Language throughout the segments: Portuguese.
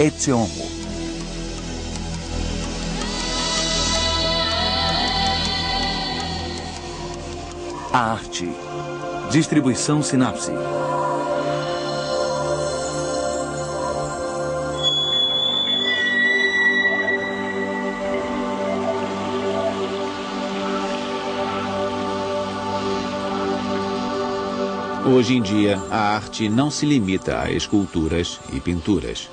Etseomo. A arte. Distribuição Sinapse. Hoje em dia, a arte não se limita a esculturas e pinturas.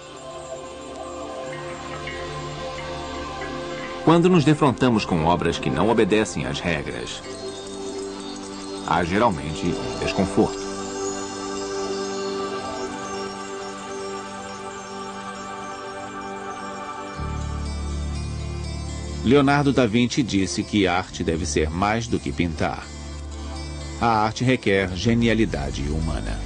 Quando nos defrontamos com obras que não obedecem às regras, há geralmente um desconforto. Leonardo da Vinci disse que a arte deve ser mais do que pintar. A arte requer genialidade humana.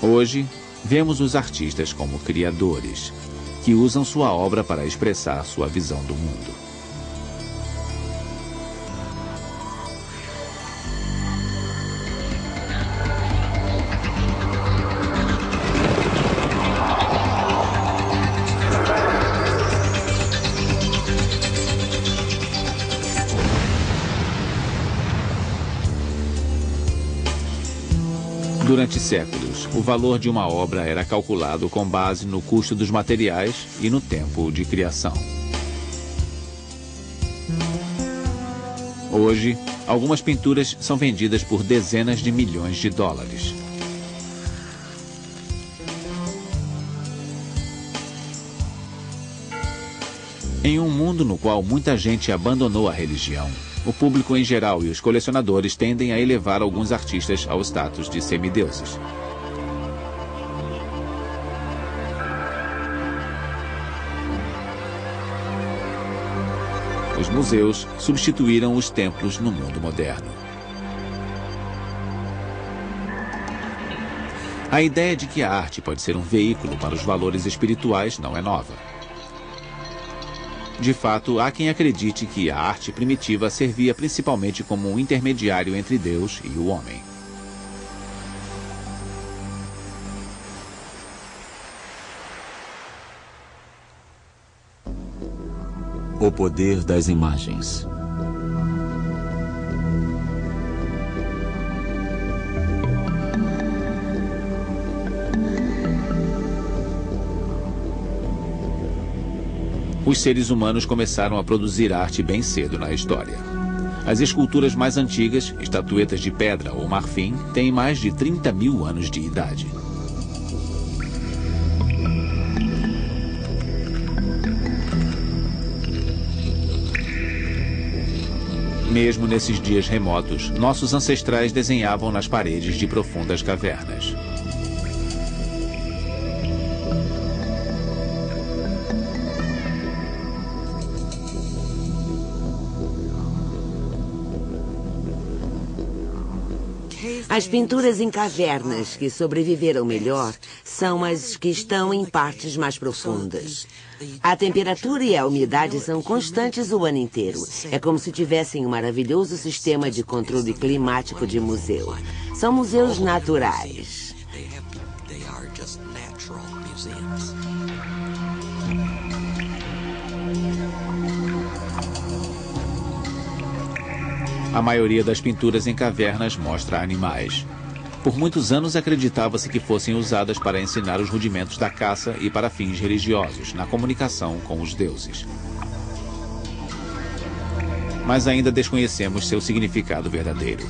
Hoje, vemos os artistas como criadores, que usam sua obra para expressar sua visão do mundo. Durante séculos, o valor de uma obra era calculado com base no custo dos materiais e no tempo de criação. Hoje, algumas pinturas são vendidas por dezenas de milhões de dólares. Em um mundo no qual muita gente abandonou a religião, o público em geral e os colecionadores tendem a elevar alguns artistas ao status de semideuses. Os museus substituíram os templos no mundo moderno. A ideia de que a arte pode ser um veículo para os valores espirituais não é nova. De fato, há quem acredite que a arte primitiva servia principalmente como um intermediário entre Deus e o homem. O poder das imagens. Os seres humanos começaram a produzir arte bem cedo na história. As esculturas mais antigas, estatuetas de pedra ou marfim, têm mais de 30 mil anos de idade. Mesmo nesses dias remotos, nossos ancestrais desenhavam nas paredes de profundas cavernas. As pinturas em cavernas que sobreviveram melhor são as que estão em partes mais profundas. A temperatura e a umidade são constantes o ano inteiro. É como se tivessem um maravilhoso sistema de controle climático de museu. São museus naturais. A maioria das pinturas em cavernas mostra animais. Por muitos anos acreditava-se que fossem usadas para ensinar os rudimentos da caça e para fins religiosos, na comunicação com os deuses. Mas ainda desconhecemos seu significado verdadeiro.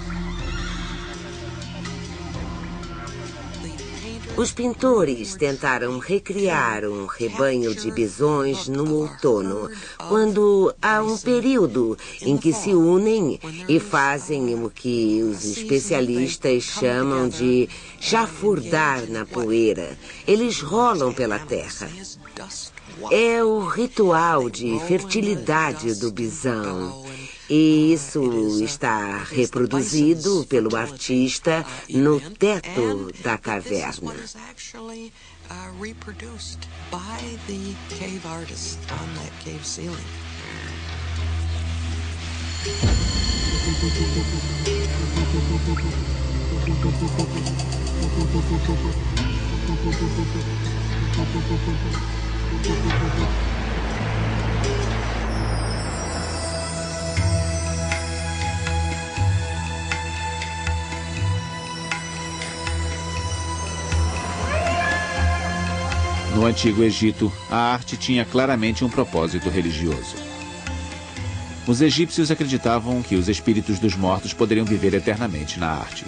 Os pintores tentaram recriar um rebanho de bisões no outono, quando há um período em que se unem e fazem o que os especialistas chamam de chafurdar na poeira. Eles rolam pela terra. É o ritual de fertilidade do bisão. E isso está reproduzido pelo artista no teto da caverna. No Antigo Egito, a arte tinha claramente um propósito religioso. Os egípcios acreditavam que os espíritos dos mortos poderiam viver eternamente na arte.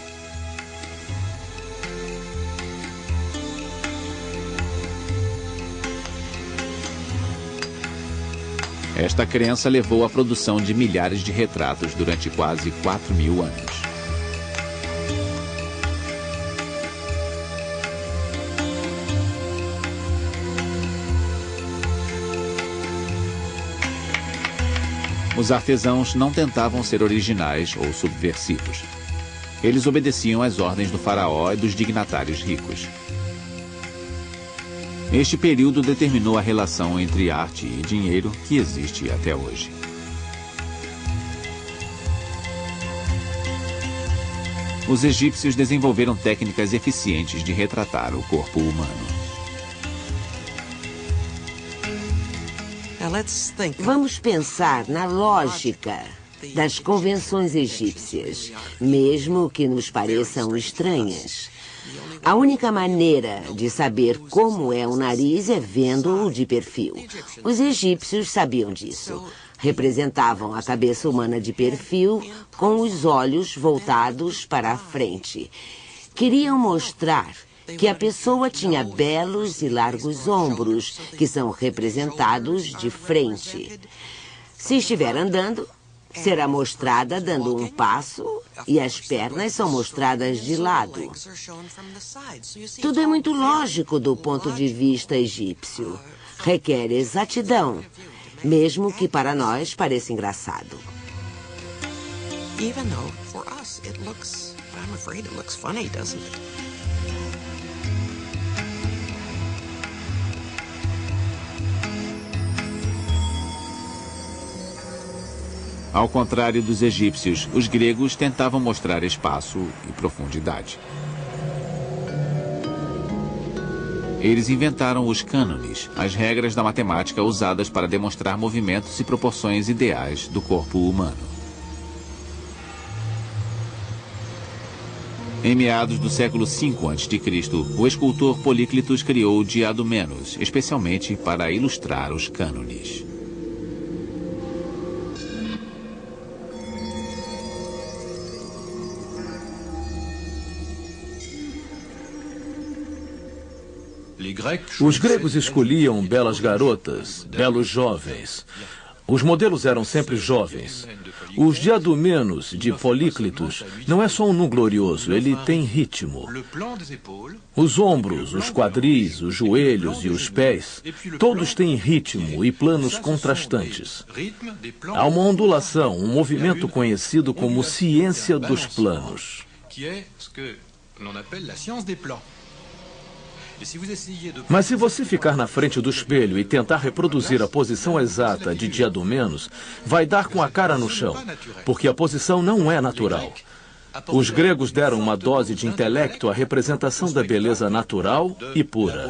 Esta crença levou à produção de milhares de retratos durante quase 4.000 anos. Os artesãos não tentavam ser originais ou subversivos. Eles obedeciam às ordens do faraó e dos dignatários ricos. Este período determinou a relação entre arte e dinheiro que existe até hoje. Os egípcios desenvolveram técnicas eficientes de retratar o corpo humano. Vamos pensar na lógica das convenções egípcias, mesmo que nos pareçam estranhas. A única maneira de saber como é o nariz é vendo-o de perfil. Os egípcios sabiam disso. Representavam a cabeça humana de perfil com os olhos voltados para a frente. Queriam mostrar que a pessoa tinha belos e largos ombros, que são representados de frente. Se estiver andando, será mostrada dando um passo e as pernas são mostradas de lado. Tudo é muito lógico do ponto de vista egípcio. Requer exatidão, mesmo que para nós pareça engraçado. Even though for us it looks, I'm afraid it looks funny, doesn't it? Ao contrário dos egípcios, os gregos tentavam mostrar espaço e profundidade. Eles inventaram os cânones, as regras da matemática usadas para demonstrar movimentos e proporções ideais do corpo humano. Em meados do século V a.C., o escultor Políclitos criou o Diadomenos, especialmente para ilustrar os cânones. Os gregos escolhiam belas garotas, belos jovens. Os modelos eram sempre jovens. Os Diadomenos de Políclitos não é só um nu glorioso, ele tem ritmo. Os ombros, os quadris, os joelhos e os pés, todos têm ritmo e planos contrastantes. Há uma ondulação, um movimento conhecido como ciência dos planos. Mas se você ficar na frente do espelho e tentar reproduzir a posição exata de Diadomenos, vai dar com a cara no chão, porque a posição não é natural. Os gregos deram uma dose de intelecto à representação da beleza natural e pura.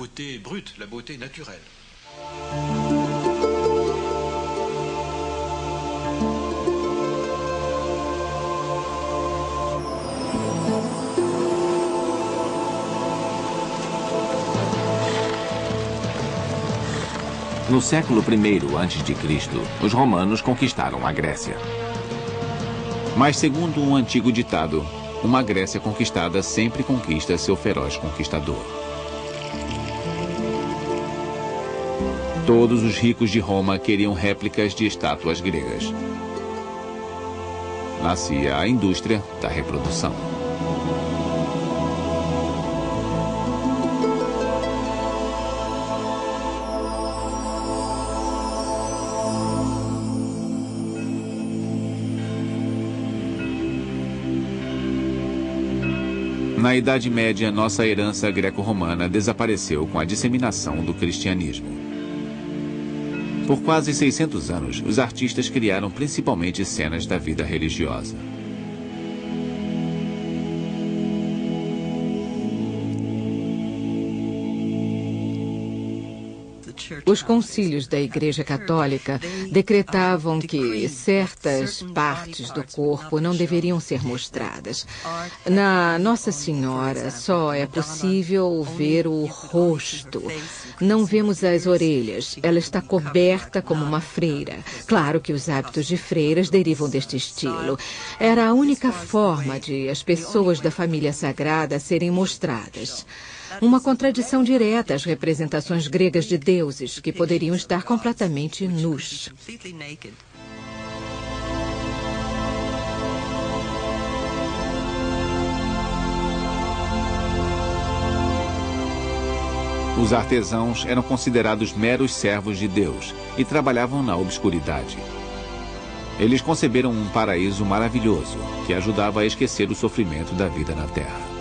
No século I a.C., os romanos conquistaram a Grécia. Mas, segundo um antigo ditado, uma Grécia conquistada sempre conquista seu feroz conquistador. Todos os ricos de Roma queriam réplicas de estátuas gregas. Nascia a indústria da reprodução. Na Idade Média, nossa herança greco-romana desapareceu com a disseminação do cristianismo. Por quase 600 anos, os artistas criaram principalmente cenas da vida religiosa. Os concílios da Igreja Católica decretavam que certas partes do corpo não deveriam ser mostradas. Na Nossa Senhora, só é possível ver o rosto. Não vemos as orelhas. Ela está coberta como uma freira. Claro que os hábitos de freiras derivam deste estilo. Era a única forma de as pessoas da família sagrada serem mostradas. Uma contradição direta às representações gregas de deuses, que poderiam estar completamente nus. Os artesãos eram considerados meros servos de Deus e trabalhavam na obscuridade. Eles conceberam um paraíso maravilhoso que ajudava a esquecer o sofrimento da vida na Terra.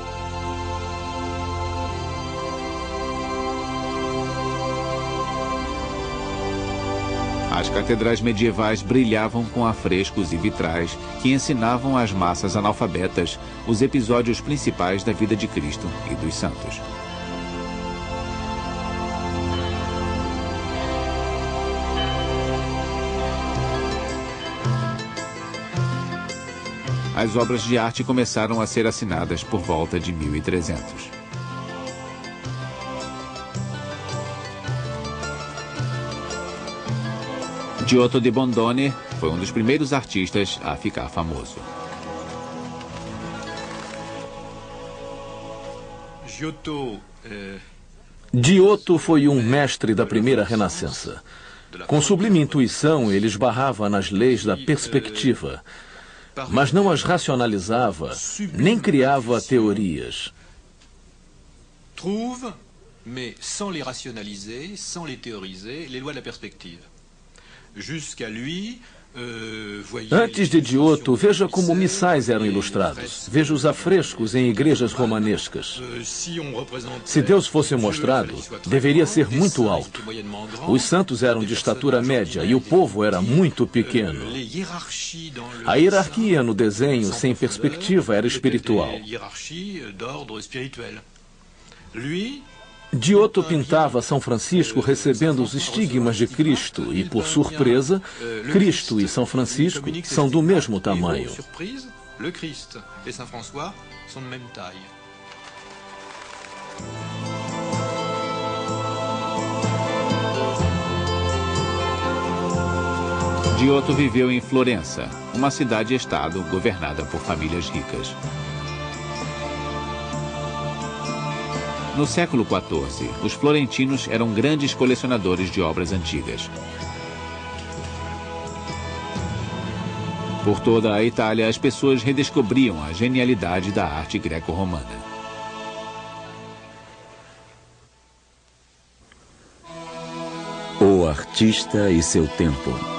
As catedrais medievais brilhavam com afrescos e vitrais que ensinavam às massas analfabetas os episódios principais da vida de Cristo e dos santos. As obras de arte começaram a ser assinadas por volta de 1300. Giotto di Bondone foi um dos primeiros artistas a ficar famoso. Giotto foi um mestre da primeira Renascença. Com sublime intuição, ele esbarrava nas leis da perspectiva, mas não as racionalizava, nem criava teorias. Trouve, mais sans les rationaliser, sans les théoriser, les lois de la perspective. Jusqu'à lui, Antes de Giotto, veja como missais eram ilustrados. Veja os afrescos em igrejas romanescas. Se Deus fosse mostrado, deveria ser muito alto. Os santos eram de estatura média e o povo era muito pequeno. A hierarquia no desenho sem perspectiva era espiritual. Giotto pintava São Francisco recebendo os estigmas de Cristo e, por surpresa, Cristo e São Francisco são do mesmo tamanho. Giotto viveu em Florença, uma cidade-estado governada por famílias ricas. No século XIV, os florentinos eram grandes colecionadores de obras antigas. Por toda a Itália, as pessoas redescobriam a genialidade da arte greco-romana. O artista e seu tempo.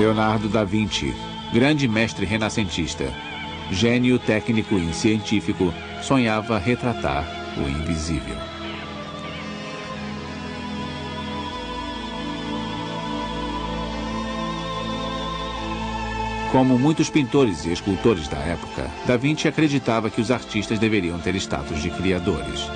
Leonardo da Vinci, grande mestre renascentista, gênio técnico e científico, sonhava retratar o invisível. Como muitos pintores e escultores da época, Da Vinci acreditava que os artistas deveriam ter status de criadores.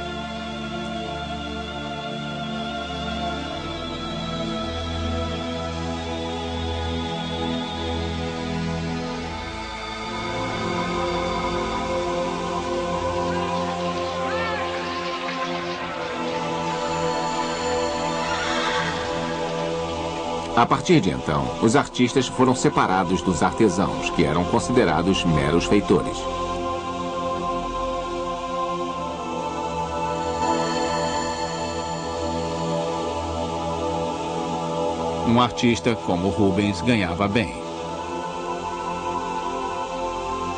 A partir de então, os artistas foram separados dos artesãos, que eram considerados meros feitores. Um artista como Rubens ganhava bem.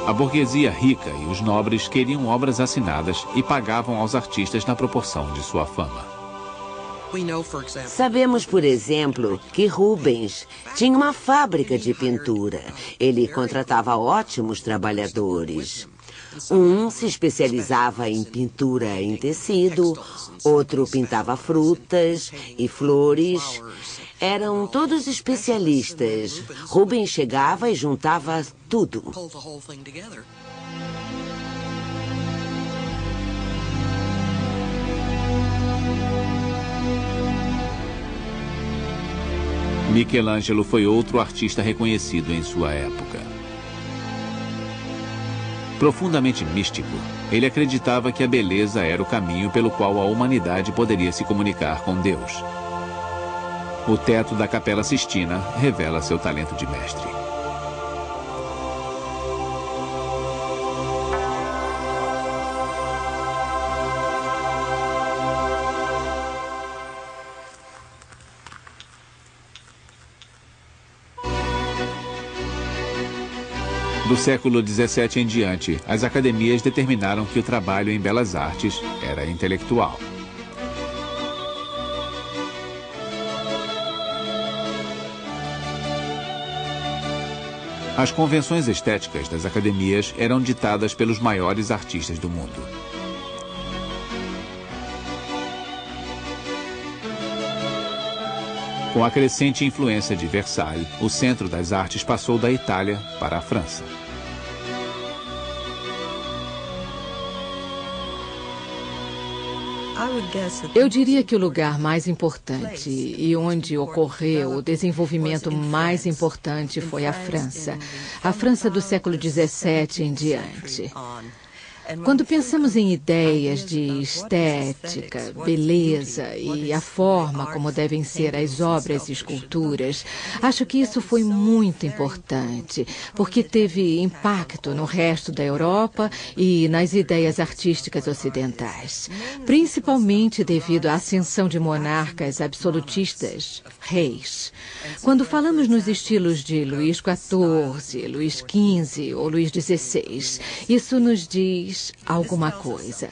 A burguesia rica e os nobres queriam obras assinadas e pagavam aos artistas na proporção de sua fama. Sabemos, por exemplo, que Rubens tinha uma fábrica de pintura. Ele contratava ótimos trabalhadores. Um se especializava em pintura em tecido, outro pintava frutas e flores. Eram todos especialistas. Rubens chegava e juntava tudo. Michelangelo foi outro artista reconhecido em sua época. Profundamente místico, ele acreditava que a beleza era o caminho pelo qual a humanidade poderia se comunicar com Deus. O teto da Capela Sistina revela seu talento de mestre. Do século XVII em diante, as academias determinaram que o trabalho em belas artes era intelectual. As convenções estéticas das academias eram ditadas pelos maiores artistas do mundo. Com a crescente influência de Versailles, o centro das artes passou da Itália para a França. Eu diria que o lugar mais importante e onde ocorreu o desenvolvimento mais importante foi a França. A França do século XVII em diante. Quando pensamos em ideias de estética, beleza e a forma como devem ser as obras e esculturas, acho que isso foi muito importante, porque teve impacto no resto da Europa e nas ideias artísticas ocidentais, principalmente devido à ascensão de monarcas absolutistas, reis. Quando falamos nos estilos de Luís XIV, Luís XV ou Luís XVI, isso nos diz alguma coisa.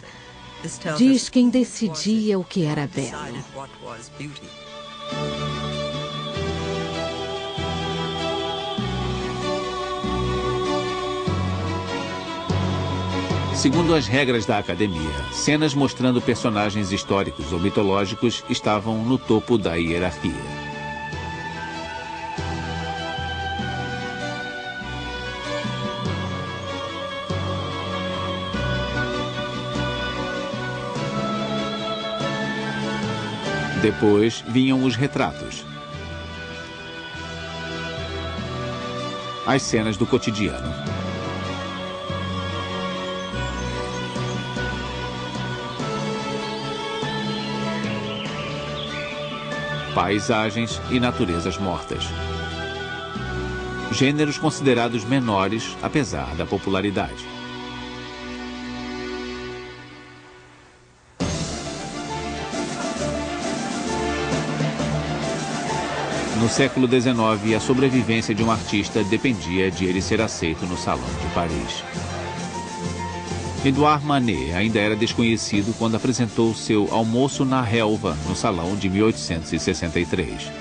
Diz quem decidia o que era belo. Segundo as regras da academia, cenas mostrando personagens históricos ou mitológicos estavam no topo da hierarquia. Depois vinham os retratos. As cenas do cotidiano. Paisagens e naturezas mortas. Gêneros considerados menores, apesar da popularidade. No século XIX, a sobrevivência de um artista dependia de ele ser aceito no Salão de Paris. Edouard Manet ainda era desconhecido quando apresentou seu Almoço na Relva no Salão de 1863.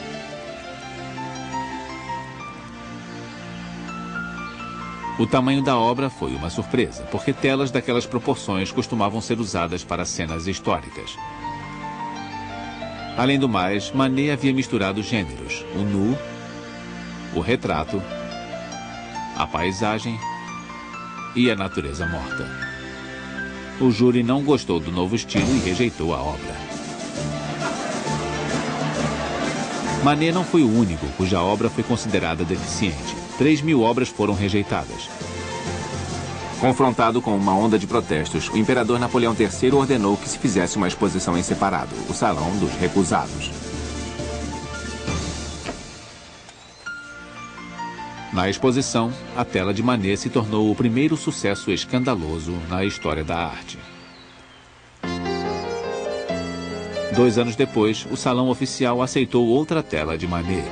O tamanho da obra foi uma surpresa, porque telas daquelas proporções costumavam ser usadas para cenas históricas. Além do mais, Manet havia misturado gêneros, o nu, o retrato, a paisagem e a natureza morta. O júri não gostou do novo estilo e rejeitou a obra. Manet não foi o único cuja obra foi considerada deficiente. 3.000 obras foram rejeitadas. Confrontado com uma onda de protestos, o imperador Napoleão III ordenou que se fizesse uma exposição em separado, o Salão dos Recusados. Na exposição, a tela de Manet se tornou o primeiro sucesso escandaloso na história da arte. 2 anos depois, o Salão Oficial aceitou outra tela de Manet.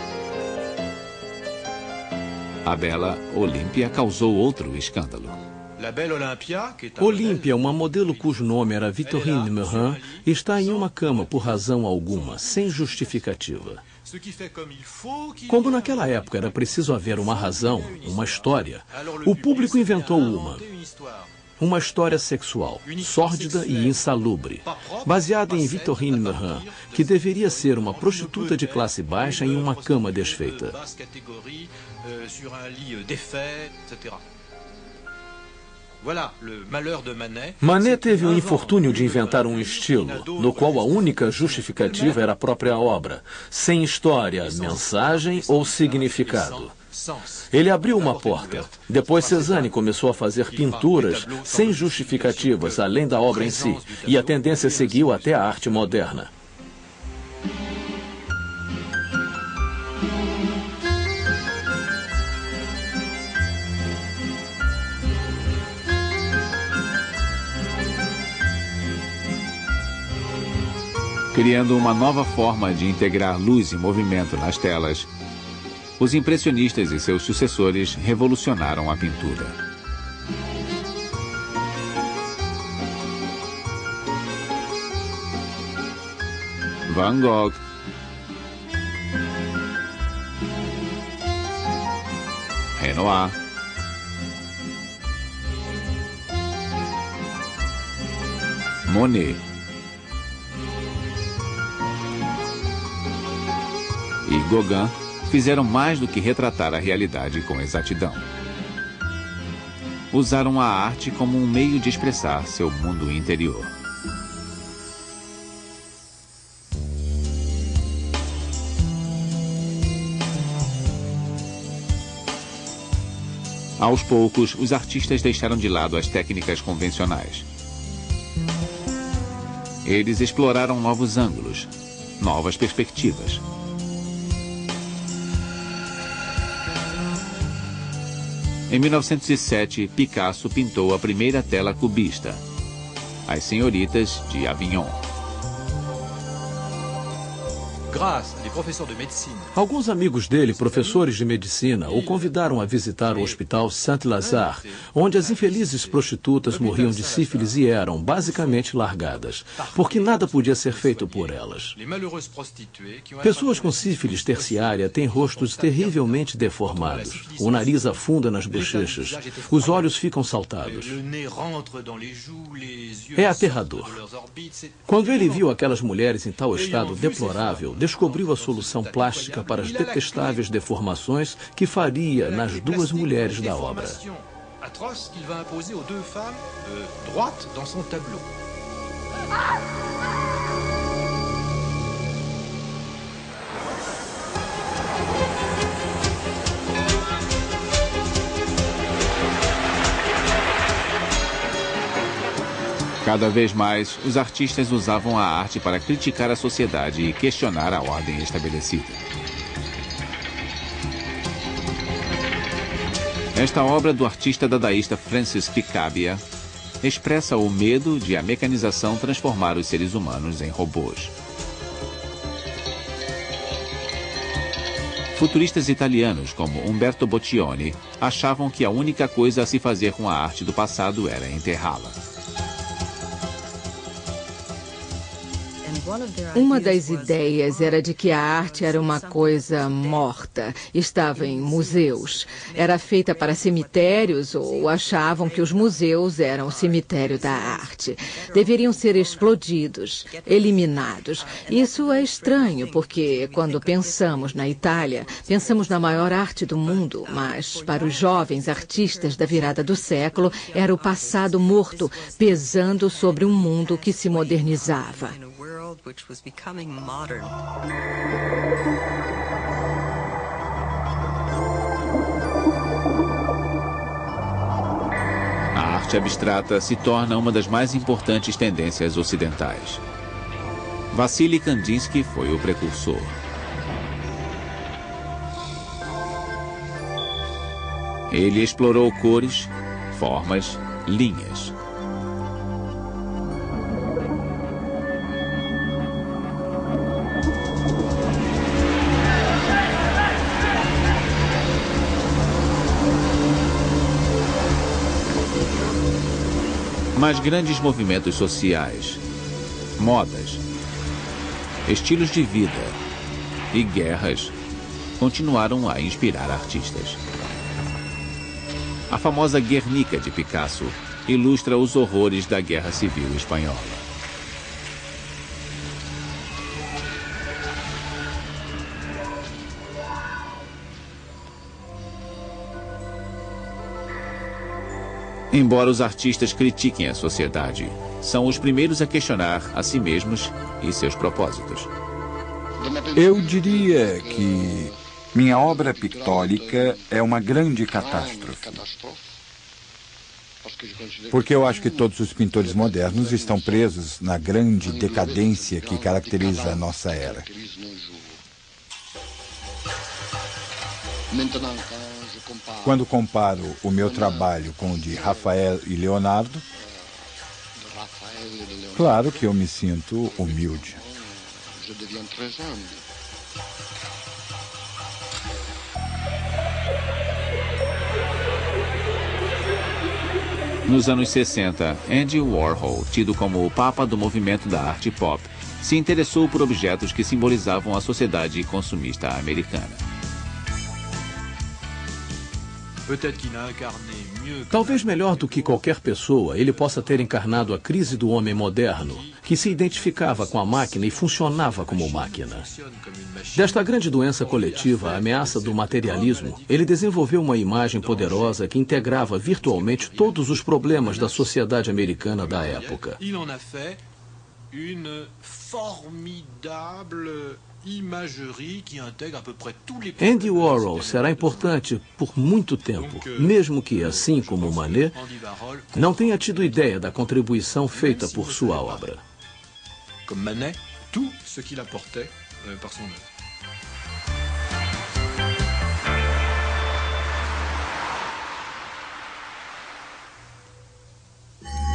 A bela Olímpia causou outro escândalo. Olímpia, uma modelo cujo nome era Victorine Meurrin, está em uma cama por razão alguma, sem justificativa. Como naquela época era preciso haver uma razão, uma história, o público inventou uma. uma história sexual, sórdida e insalubre, baseada em Victorine Meurent, que deveria ser uma prostituta de classe baixa em uma cama desfeita. Manet teve o infortúnio de inventar um estilo, no qual a única justificativa era a própria obra, sem história, mensagem ou significado. Ele abriu uma porta. Depois Cézanne começou a fazer pinturas sem justificativas, além da obra em si, e a tendência seguiu até a arte moderna. Criando uma nova forma de integrar luz e movimento nas telas, os impressionistas e seus sucessores revolucionaram a pintura. Van Gogh, Renoir, Monet e Gauguin fizeram mais do que retratar a realidade com exatidão. Usaram a arte como um meio de expressar seu mundo interior. Aos poucos, os artistas deixaram de lado as técnicas convencionais. Eles exploraram novos ângulos, novas perspectivas. Em 1907, Picasso pintou a primeira tela cubista, As Senhoritas de Avignon. Alguns amigos dele, professores de medicina, o convidaram a visitar o hospital Saint-Lazare, onde as infelizes prostitutas morriam de sífilis e eram, basicamente, largadas, porque nada podia ser feito por elas. Pessoas com sífilis terciária têm rostos terrivelmente deformados, o nariz afunda nas bochechas, os olhos ficam saltados. É aterrador. Quando ele viu aquelas mulheres em tal estado deplorável, descobriu a solução plástica para as detestáveis deformações que faria nas duas mulheres da obra. Cada vez mais, os artistas usavam a arte para criticar a sociedade e questionar a ordem estabelecida. Esta obra do artista dadaísta Francis Picabia expressa o medo de a mecanização transformar os seres humanos em robôs. Futuristas italianos como Umberto Boccioni achavam que a única coisa a se fazer com a arte do passado era enterrá-la. Uma das ideias era de que a arte era uma coisa morta, estava em museus, era feita para cemitérios ou achavam que os museus eram o cemitério da arte. Deveriam ser explodidos, eliminados. Isso é estranho porque quando pensamos na Itália, pensamos na maior arte do mundo, mas para os jovens artistas da virada do século era o passado morto, pesando sobre um mundo que se modernizava. Which was becoming modern. A arte abstrata se torna uma das mais importantes tendências ocidentais. Vassily Kandinsky foi o precursor. Ele explorou cores, formas, linhas. Mas grandes movimentos sociais, modas, estilos de vida e guerras continuaram a inspirar artistas. A famosa Guernica de Picasso ilustra os horrores da Guerra Civil Espanhola. Embora os artistas critiquem a sociedade, são os primeiros a questionar a si mesmos e seus propósitos. Eu diria que minha obra pictórica é uma grande catástrofe. Porque eu acho que todos os pintores modernos estão presos na grande decadência que caracteriza a nossa era. Quando comparo o meu trabalho com o de Rafael e Leonardo, claro que eu me sinto humilde. Nos anos 60, Andy Warhol, tido como o papa do movimento da arte pop, se interessou por objetos que simbolizavam a sociedade consumista americana. Talvez melhor do que qualquer pessoa, ele possa ter encarnado a crise do homem moderno, que se identificava com a máquina e funcionava como máquina. Desta grande doença coletiva, a ameaça do materialismo, ele desenvolveu uma imagem poderosa que integrava virtualmente todos os problemas da sociedade americana da época. Andy Warhol será importante por muito tempo, mesmo que, assim como Manet, não tenha tido ideia da contribuição feita por sua obra. Comme Manet, tout ce qu'il apportait par son œuvre.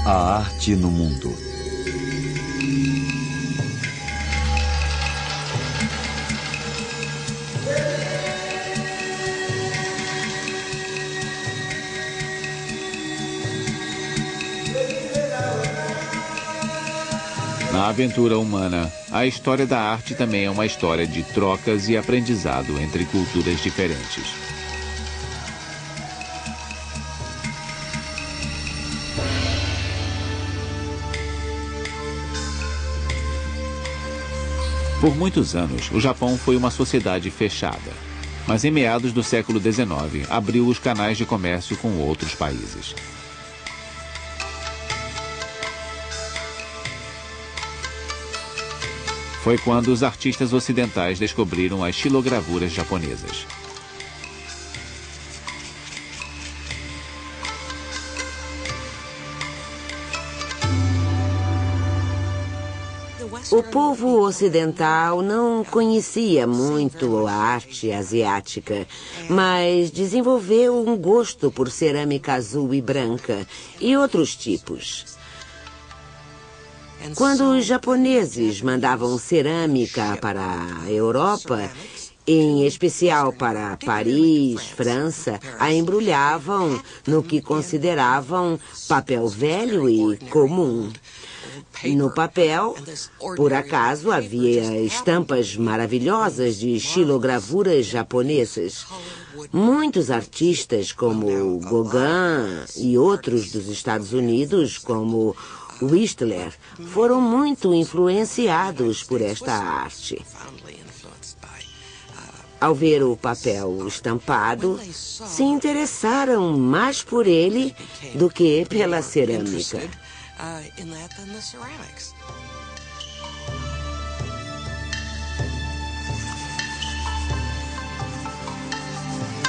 A arte no mundo. Na aventura humana, a história da arte também é uma história de trocas e aprendizado entre culturas diferentes. Por muitos anos, o Japão foi uma sociedade fechada, mas em meados do século XIX, abriu os canais de comércio com outros países. Foi quando os artistas ocidentais descobriram as xilogravuras japonesas. O povo ocidental não conhecia muito a arte asiática, mas desenvolveu um gosto por cerâmica azul e branca e outros tipos. Quando os japoneses mandavam cerâmica para a Europa, em especial para Paris, França, a embrulhavam no que consideravam papel velho e comum. No papel, por acaso, havia estampas maravilhosas de xilogravuras japonesas. Muitos artistas, como Gauguin e outros dos Estados Unidos, como Whistler, foram muito influenciados por esta arte. Ao ver o papel estampado, se interessaram mais por ele do que pela cerâmica.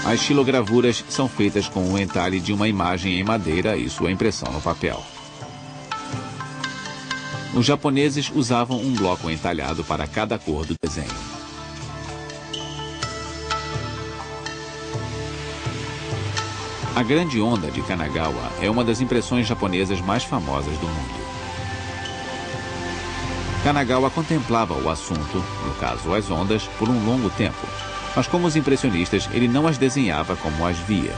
As xilogravuras são feitas com o entalhe de uma imagem em madeira e sua impressão no papel. Os japoneses usavam um bloco entalhado para cada cor do desenho. A Grande Onda de Kanagawa é uma das impressões japonesas mais famosas do mundo. Kanagawa contemplava o assunto, no caso as ondas, por um longo tempo, mas como os impressionistas, ele não as desenhava como as via.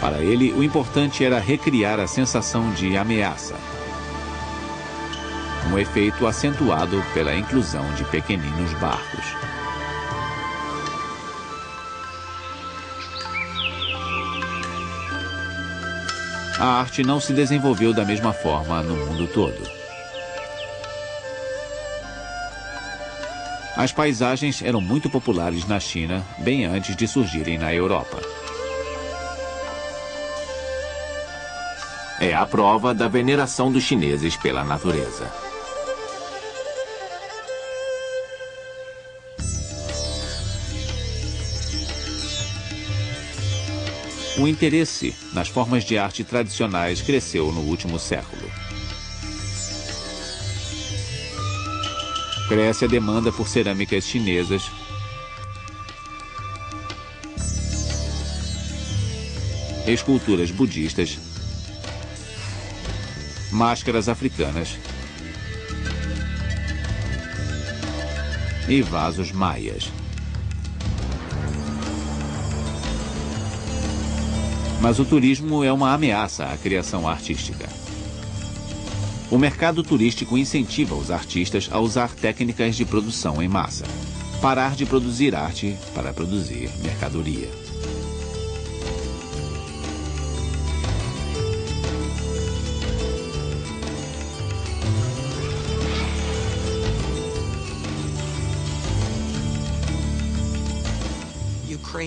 Para ele, o importante era recriar a sensação de ameaça. Um efeito acentuado pela inclusão de pequeninos barcos. a arte não se desenvolveu da mesma forma no mundo todo. As paisagens eram muito populares na China, bem antes de surgirem na Europa. É a prova da veneração dos chineses pela natureza. O interesse nas formas de arte tradicionais cresceu no último século. Cresce a demanda por cerâmicas chinesas, esculturas budistas, máscaras africanas e vasos maias. Mas o turismo é uma ameaça à criação artística. O mercado turístico incentiva os artistas a usar técnicas de produção em massa. Parar de produzir arte para produzir mercadoria.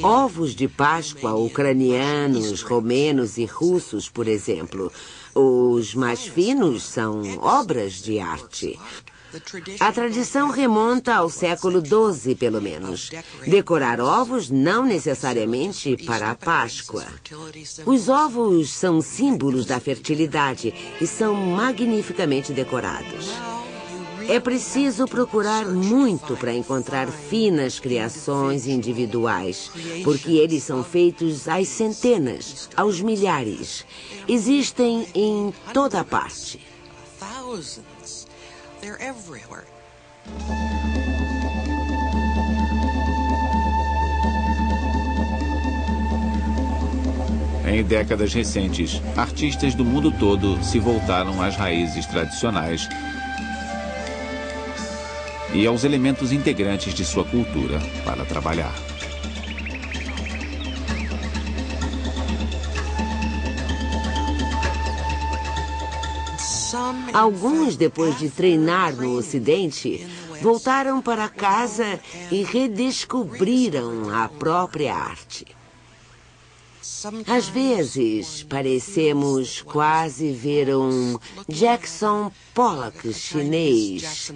Ovos de Páscoa ucranianos, romenos e russos, por exemplo. Os mais finos são obras de arte. A tradição remonta ao século XII, pelo menos. Decorar ovos não necessariamente para a Páscoa. Os ovos são símbolos da fertilidade e são magnificamente decorados. É preciso procurar muito para encontrar finas criações individuais, porque eles são feitos às centenas, aos milhares. Existem em toda parte. Em décadas recentes, artistas do mundo todo se voltaram às raízes tradicionais e aos elementos integrantes de sua cultura para trabalhar. Alguns, depois de treinar no Ocidente, voltaram para casa e redescobriram a própria arte. Às vezes, parecemos quase ver um Jackson Pollock chinês,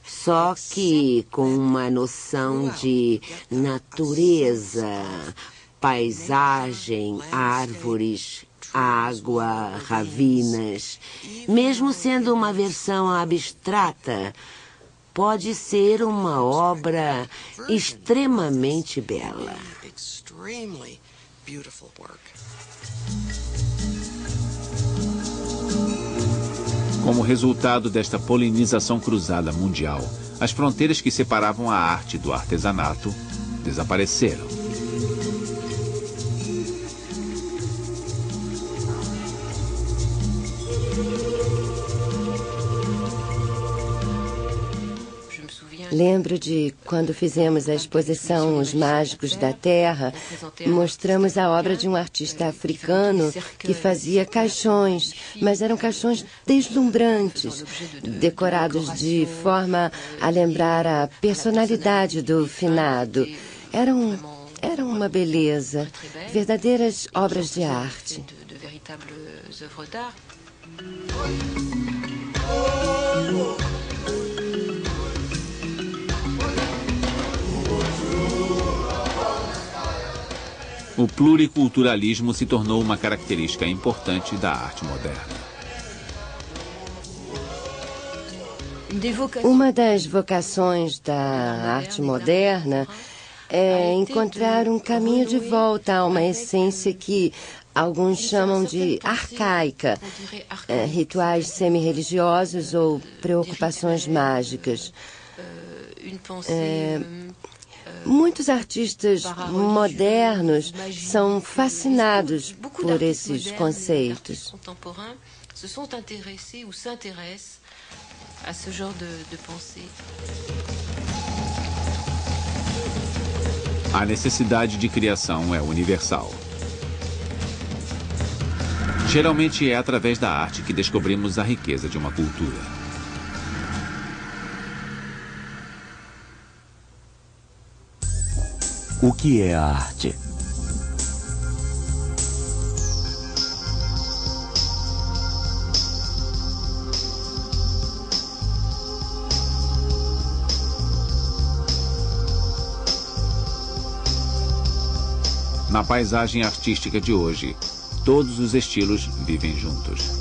só que com uma noção de natureza, paisagem, árvores, água, ravinas. Mesmo sendo uma versão abstrata, pode ser uma obra extremamente bela. Como resultado desta polinização cruzada mundial, as fronteiras que separavam a arte do artesanato desapareceram. Lembro de quando fizemos a exposição Os Mágicos da Terra, mostramos a obra de um artista africano que fazia caixões, mas eram caixões deslumbrantes, decorados de forma a lembrar a personalidade do finado. Eram uma beleza, verdadeiras obras de arte. O pluriculturalismo se tornou uma característica importante da arte moderna. Uma das vocações da arte moderna é encontrar um caminho de volta a uma essência que alguns chamam de arcaica, rituais semi-religiosos ou preocupações mágicas. Muitos artistas modernos são fascinados por esses conceitos. A necessidade de criação é universal. Geralmente é através da arte que descobrimos a riqueza de uma cultura. O que é a arte? Na paisagem artística de hoje, todos os estilos vivem juntos.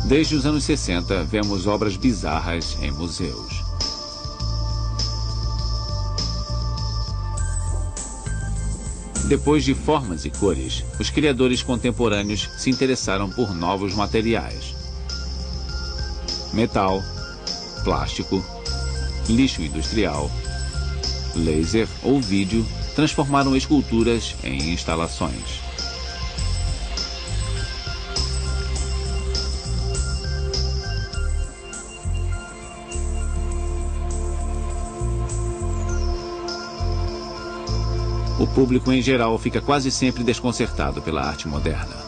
Desde os anos 60, vemos obras bizarras em museus. Depois de formas e cores, os criadores contemporâneos se interessaram por novos materiais. Metal, plástico, lixo industrial, laser ou vídeo transformaram esculturas em instalações. O público em geral fica quase sempre desconcertado pela arte moderna.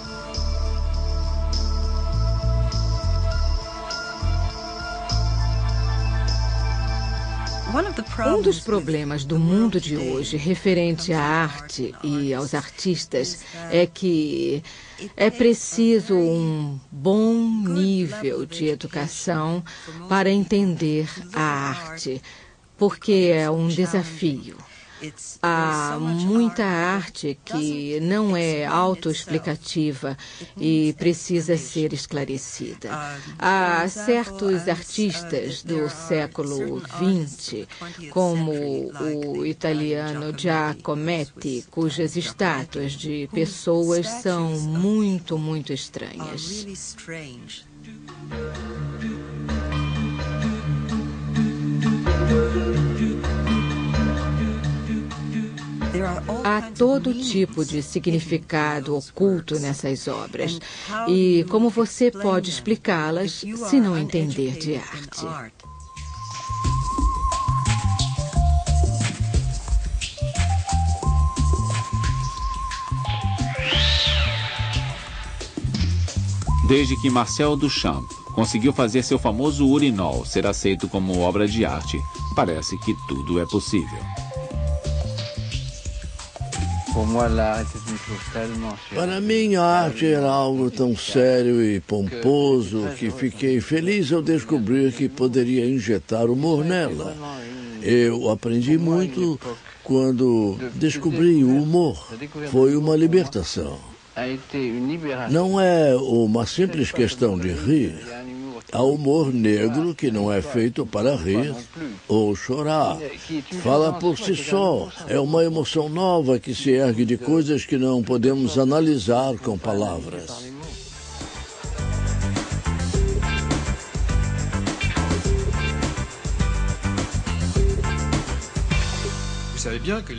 Um dos problemas do mundo de hoje referente à arte e aos artistas é que é preciso um bom nível de educação para entender a arte, porque é um desafio. Há muita arte que não é autoexplicativa e precisa ser esclarecida. Há certos artistas do século XX, como o italiano Giacometti, cujas estátuas de pessoas são muito estranhas. Há todo tipo de significado oculto nessas obras. E como você pode explicá-las se não entender de arte? Desde que Marcel Duchamp conseguiu fazer seu famoso urinol ser aceito como obra de arte, parece que tudo é possível. Para mim, a arte era algo tão sério e pomposo que fiquei feliz ao descobrir que poderia injetar humor nela. Eu aprendi muito quando descobri o humor. Foi uma libertação. Não é uma simples questão de rir. Há humor negro que não é feito para rir ou chorar. Fala por si só. É uma emoção nova que se ergue de coisas que não podemos analisar com palavras.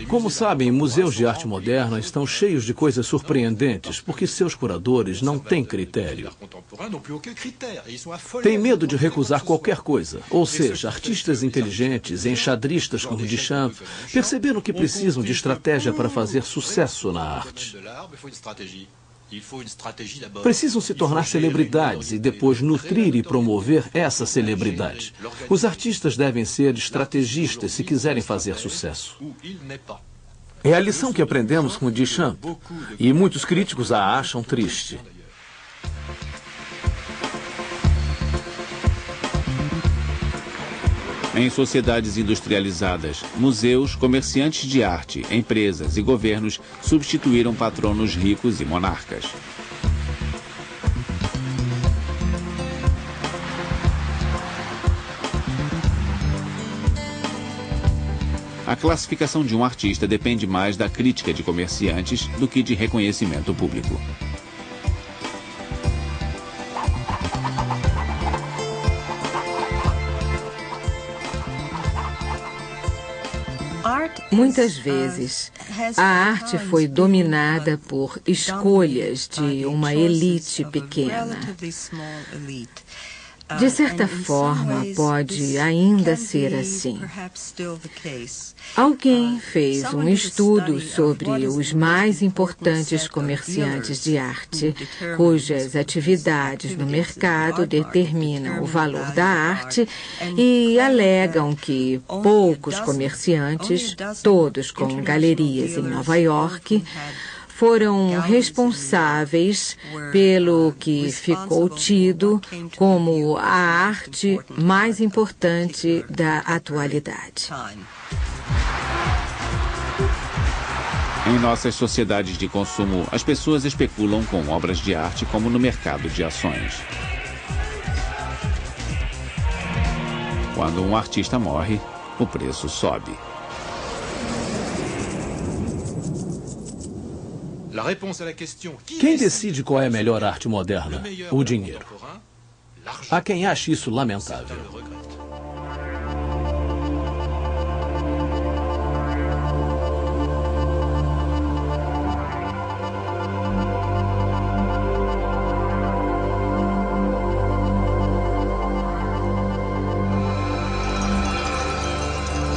Como sabem, museus de arte moderna estão cheios de coisas surpreendentes porque seus curadores não têm critério. Têm medo de recusar qualquer coisa. Ou seja, artistas inteligentes, enxadristas como Duchamp, perceberam que precisam de estratégia para fazer sucesso na arte. Precisam se tornar celebridades e depois nutrir e promover essa celebridade. Os artistas devem ser estrategistas se quiserem fazer sucesso. É a lição que aprendemos com Duchamp, e muitos críticos a acham triste. Em sociedades industrializadas, museus, comerciantes de arte, empresas e governos substituíram patronos ricos e monarcas. A classificação de um artista depende mais da crítica de comerciantes do que de reconhecimento público. Muitas vezes, a arte foi dominada por escolhas de uma elite pequena. De certa forma, pode ainda ser assim. Alguém fez um estudo sobre os mais importantes comerciantes de arte, cujas atividades no mercado determinam o valor da arte, e alegam que poucos comerciantes, todos com galerias em Nova York, foram responsáveis pelo que ficou tido como a arte mais importante da atualidade. Em nossas sociedades de consumo, as pessoas especulam com obras de arte como no mercado de ações. Quando um artista morre, o preço sobe. Quem decide qual é a melhor arte moderna? O dinheiro. Há quem ache isso lamentável.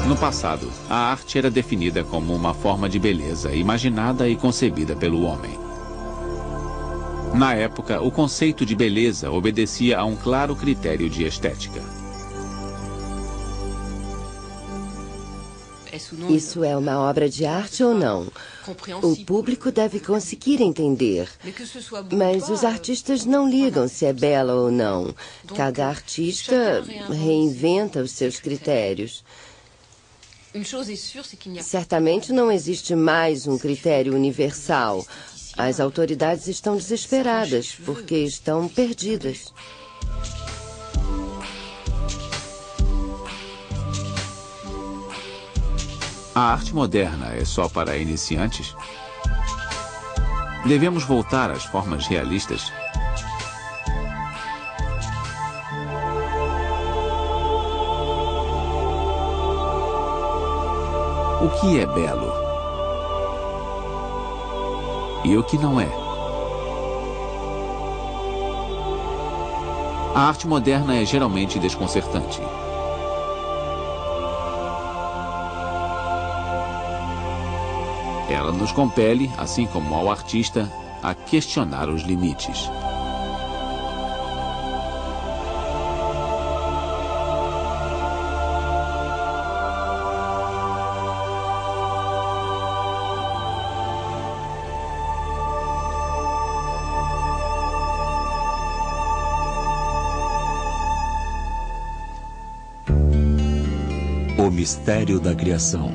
No passado, a arte era definida como uma forma de beleza imaginada e concebida pelo homem. Na época, o conceito de beleza obedecia a um claro critério de estética. Isso é uma obra de arte ou não? O público deve conseguir entender. Mas os artistas não ligam se é bela ou não. Cada artista reinventa os seus critérios. Certamente não existe mais um critério universal. As autoridades estão desesperadas porque estão perdidas. A arte moderna é só para iniciantes? Devemos voltar às formas realistas? O que é belo? E o que não é? A arte moderna é geralmente desconcertante. Ela nos compele, assim como ao artista, a questionar os limites. O mistério da criação.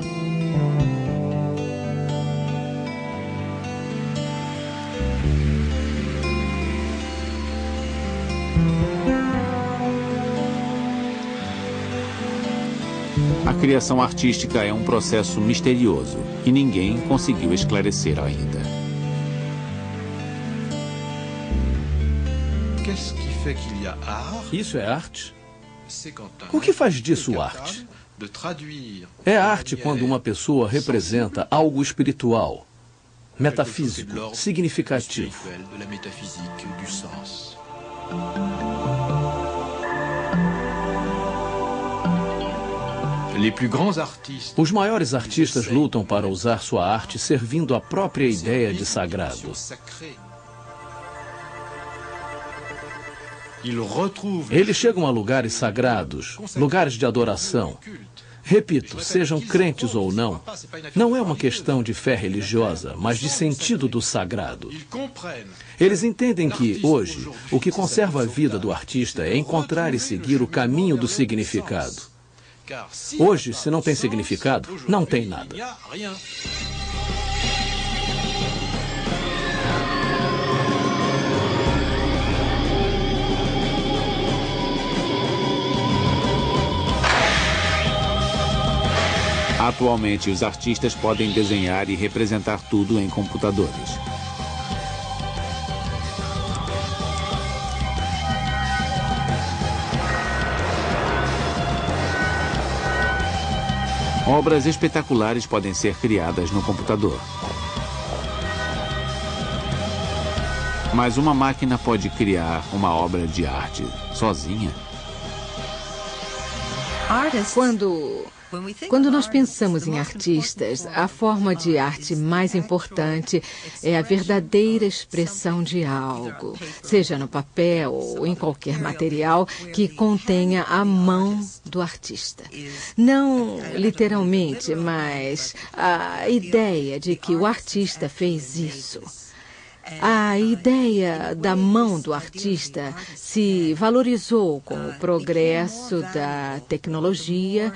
A criação artística é um processo misterioso que ninguém conseguiu esclarecer ainda. Isso é arte? O que faz disso arte? É arte quando uma pessoa representa algo espiritual, metafísico, significativo. Os maiores artistas lutam para usar sua arte servindo a própria ideia de sagrado. Eles chegam a lugares sagrados, lugares de adoração. Repito, sejam crentes ou não, não é uma questão de fé religiosa, mas de sentido do sagrado. Eles entendem que, hoje, o que conserva a vida do artista é encontrar e seguir o caminho do significado. Hoje, se não tem significado, não tem nada. Atualmente, os artistas podem desenhar e representar tudo em computadores. Obras espetaculares podem ser criadas no computador. Mas uma máquina pode criar uma obra de arte sozinha? Quando nós pensamos em artistas, a forma de arte mais importante é a verdadeira expressão de algo, seja no papel ou em qualquer material que contenha a mão do artista. Não literalmente, mas a ideia de que o artista fez isso. A ideia da mão do artista se valorizou com o progresso da tecnologia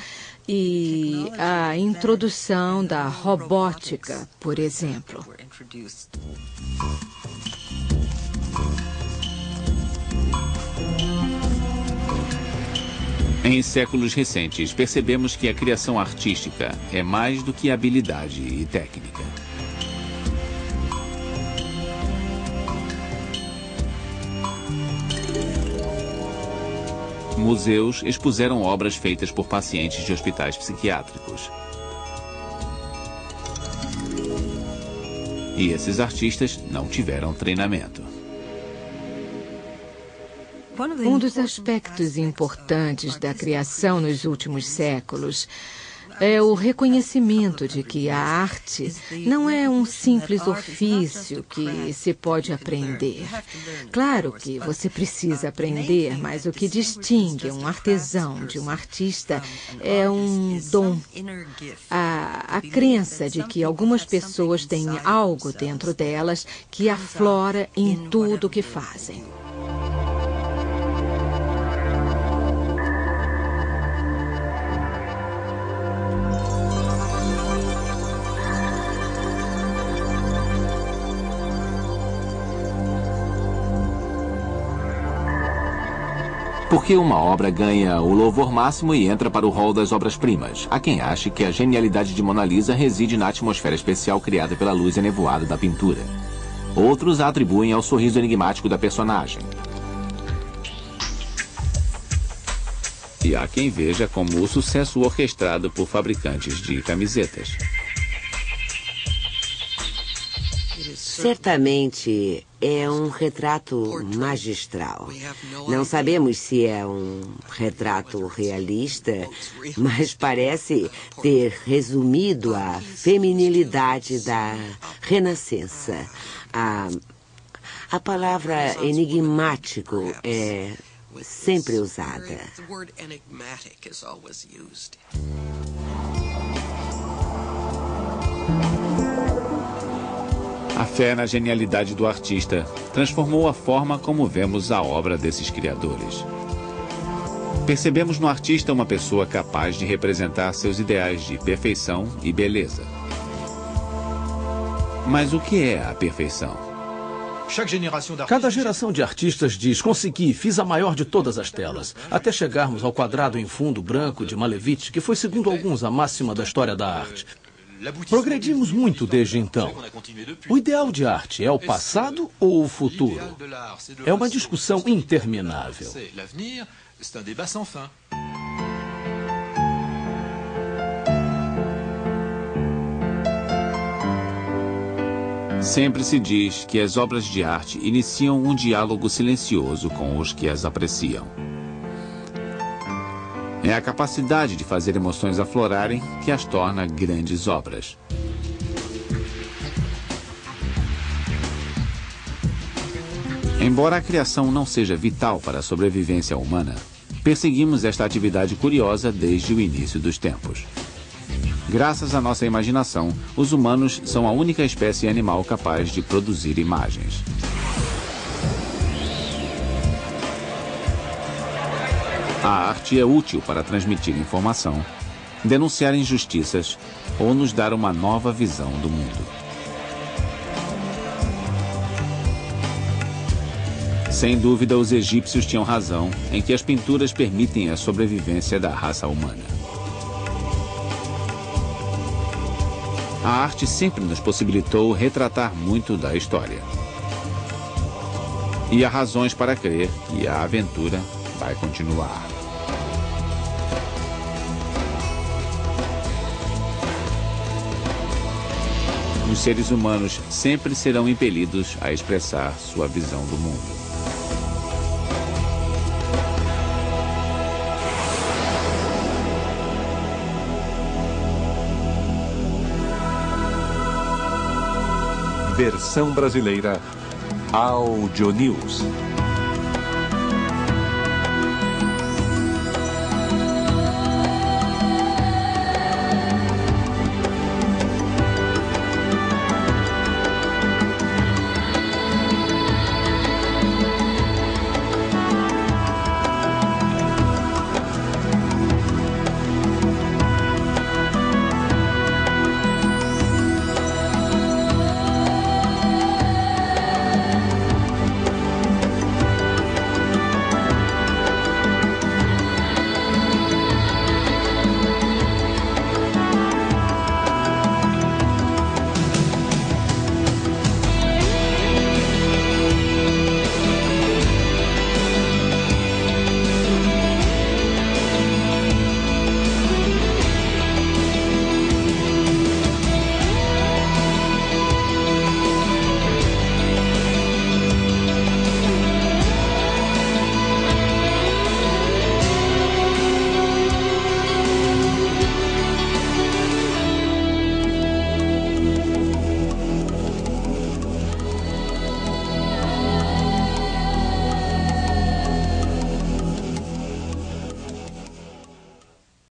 e a introdução da robótica, por exemplo. Em séculos recentes, percebemos que a criação artística é mais do que habilidade e técnica. Museus expuseram obras feitas por pacientes de hospitais psiquiátricos. E esses artistas não tiveram treinamento. Um dos aspectos importantes da criação nos últimos séculos é o reconhecimento de que a arte não é um simples ofício que se pode aprender. Claro que você precisa aprender, mas o que distingue um artesão de um artista é um dom. A crença de que algumas pessoas têm algo dentro delas que aflora em tudo o que fazem. Por que uma obra ganha o louvor máximo e entra para o rol das obras-primas? Há quem ache que a genialidade de Mona Lisa reside na atmosfera especial criada pela luz enevoada da pintura. Outros a atribuem ao sorriso enigmático da personagem. E há quem veja como o sucesso orquestrado por fabricantes de camisetas. Certamente é um retrato magistral. Não sabemos se é um retrato realista, mas parece ter resumido a feminilidade da Renascença. A palavra enigmático é sempre usada. A fé na genialidade do artista transformou a forma como vemos a obra desses criadores. Percebemos no artista uma pessoa capaz de representar seus ideais de perfeição e beleza. Mas o que é a perfeição? Cada geração de artistas diz: consegui, fiz a maior de todas as telas, até chegarmos ao quadrado em fundo branco de Malevich, que foi, segundo alguns, a máxima da história da arte. Progredimos muito desde então. O ideal de arte é o passado ou o futuro? É uma discussão interminável. Sempre se diz que as obras de arte iniciam um diálogo silencioso com os que as apreciam. É a capacidade de fazer emoções aflorarem que as torna grandes obras. Embora a criação não seja vital para a sobrevivência humana, perseguimos esta atividade curiosa desde o início dos tempos. Graças à nossa imaginação, os humanos são a única espécie animal capaz de produzir imagens. A arte é útil para transmitir informação, denunciar injustiças ou nos dar uma nova visão do mundo. Sem dúvida, os egípcios tinham razão em que as pinturas permitem a sobrevivência da raça humana. A arte sempre nos possibilitou retratar muito da história. E há razões para crer que a aventura vai continuar. Os seres humanos sempre serão impelidos a expressar sua visão do mundo. versão brasileira, Audio News.